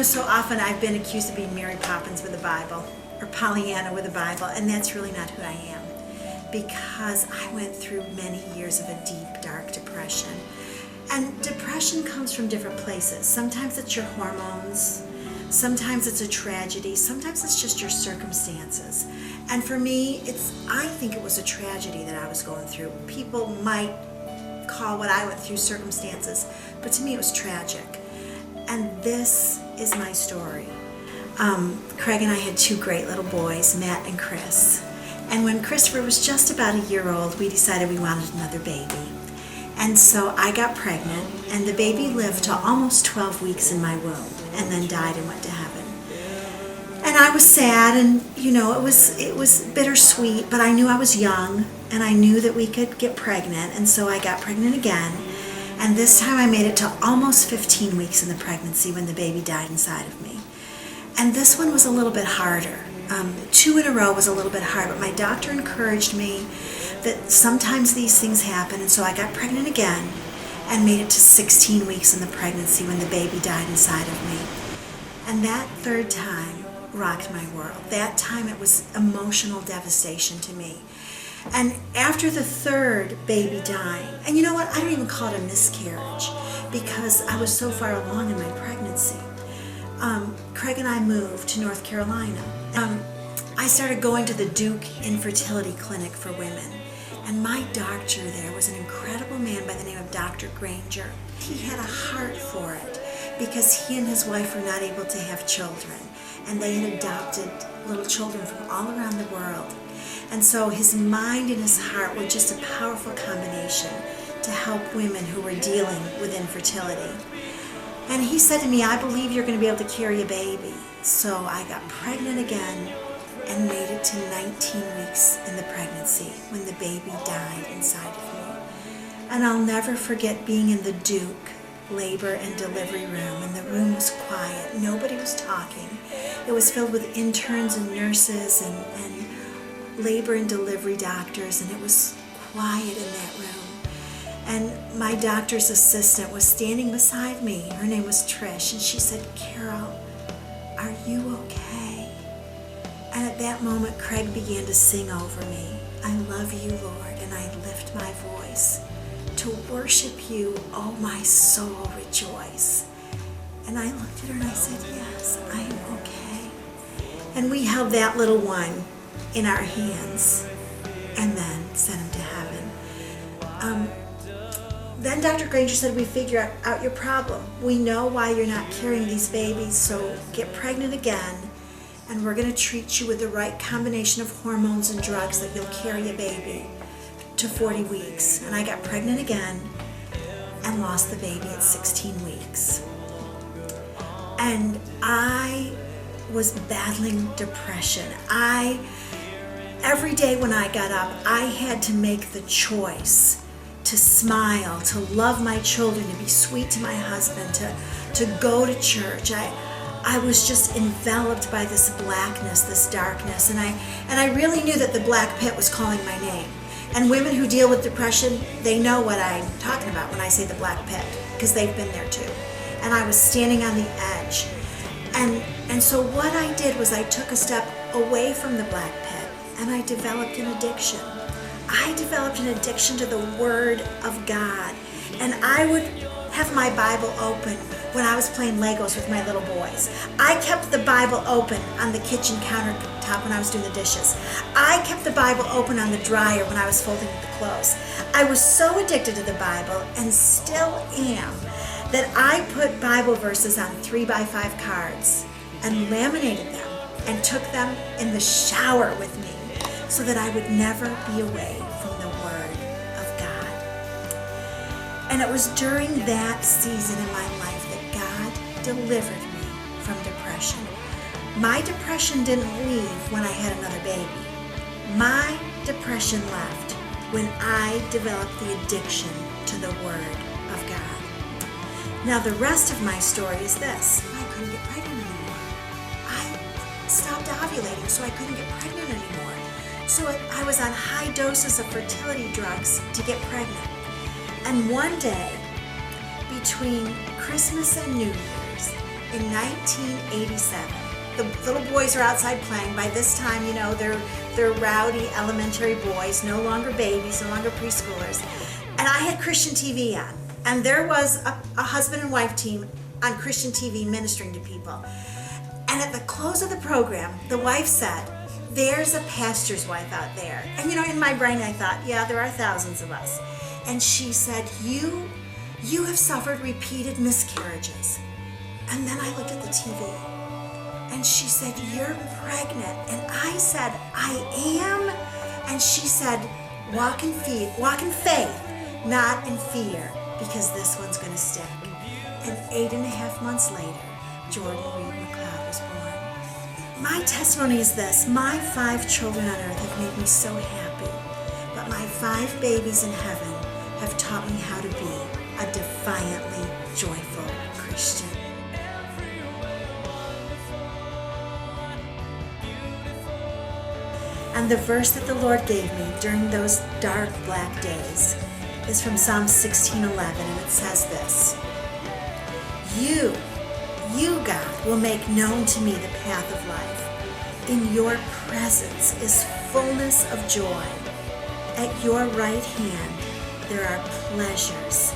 So often I've been accused of being Mary Poppins with the Bible or Pollyanna with the Bible, and that's really not who I am, because I went through many years of a deep, dark depression. And depression comes from different places. Sometimes it's your hormones, sometimes it's a tragedy, sometimes it's just your circumstances. And for me, I think it was a tragedy that I was going through. People might call what I went through circumstances, but to me it was tragic. And this is my story. Craig and I had two great little boys, Matt and Chris. And when Christopher was just about a year old, we decided we wanted another baby. And so I got pregnant, and the baby lived to almost 12 weeks in my womb, and then died and went to heaven. And I was sad, and it was bittersweet, but I knew I was young, and I knew that we could get pregnant, and so I got pregnant again. And this time I made it to almost 15 weeks in the pregnancy when the baby died inside of me. And this one was a little bit harder. 2 in a row was a little bit hard, but my doctor encouraged me that sometimes these things happen, and so I got pregnant again and made it to 16 weeks in the pregnancy when the baby died inside of me. And that third time rocked my world. That time it was emotional devastation to me. And after the third baby dying, and you know what, I don't even call it a miscarriage because I was so far along in my pregnancy. Craig and I moved to North Carolina. I started going to the Duke Infertility Clinic for women. And my doctor there was an incredible man by the name of Dr. Granger. He had a heart for it because he and his wife were not able to have children. And they had adopted little children from all around the world. And so his mind and his heart were just a powerful combination to help women who were dealing with infertility. And he said to me, I believe you're going to be able to carry a baby. So I got pregnant again and made it to 19 weeks in the pregnancy when the baby died inside of me. And I'll never forget being in the Duke labor and delivery room, and the room was quiet. Nobody was talking. It was filled with interns and nurses and labor and delivery doctors, and it was quiet in that room. And my doctor's assistant was standing beside me. Her name was Trish, and she said, Carol, are you okay? And at that moment, Craig began to sing over me, I love you, Lord, and I lift my voice to worship you, oh my soul, rejoice. And I looked at her and I said, yes, I am okay. And we held that little one in our hands and then sent him to heaven. Then Dr. Granger said, we figure out your problem. We know why you're not carrying these babies, so get pregnant again, and we're going to treat you with the right combination of hormones and drugs that you'll carry a baby to 40 weeks. And I got pregnant again and lost the baby at 16 weeks. And I was battling depression. Every day when I got up, I had to make the choice to smile, to love my children, to be sweet to my husband, to go to church. I was just enveloped by this blackness, this darkness, and I really knew that the black pit was calling my name. And women who deal with depression, they know what I'm talking about when I say the black pit, because they've been there too. And I was standing on the edge. And so what I did was I took a step away from the black pit, and I developed an addiction. I developed an addiction to the Word of God. And I would have my Bible open when I was playing Legos with my little boys. I kept the Bible open on the kitchen countertop when I was doing the dishes. I kept the Bible open on the dryer when I was folding the clothes. I was so addicted to the Bible, and still am, that I put Bible verses on 3x5 cards and laminated them and took them in the shower with me so that I would never be away from the Word of God. And it was during that season in my life that God delivered me from depression. My depression didn't leave when I had another baby. My depression left when I developed the addiction to the Word of God. Now the rest of my story is this. I couldn't get pregnant anymore. I stopped ovulating, so I couldn't get pregnant anymore. So I was on high doses of fertility drugs to get pregnant. And one day, between Christmas and New Year's, in 1987. The little boys are outside playing. By this time, you know, they're rowdy elementary boys, no longer babies, no longer preschoolers. And I had Christian TV on. And there was a husband and wife team on Christian TV ministering to people. And at the close of the program, the wife said, "There's a pastor's wife out there." And you know, in my brain I thought, yeah, there are thousands of us. And she said, you have suffered repeated miscarriages. And then I looked at the TV and she said, "You're pregnant." And I said, "I am." And she said, walk in faith, not in fear, because this one's going to stick. And 8.5 months later, Jordan Reed McLeod was born. My testimony is this: my 5 children on earth have made me so happy, but my 5 babies in heaven have taught me how to be a defiantly joyful Christian. And the verse that the Lord gave me during those dark, black days is from Psalm 16:11, and it says this: You, God, will make known to me the path of life. In your presence is fullness of joy. At your right hand there are pleasures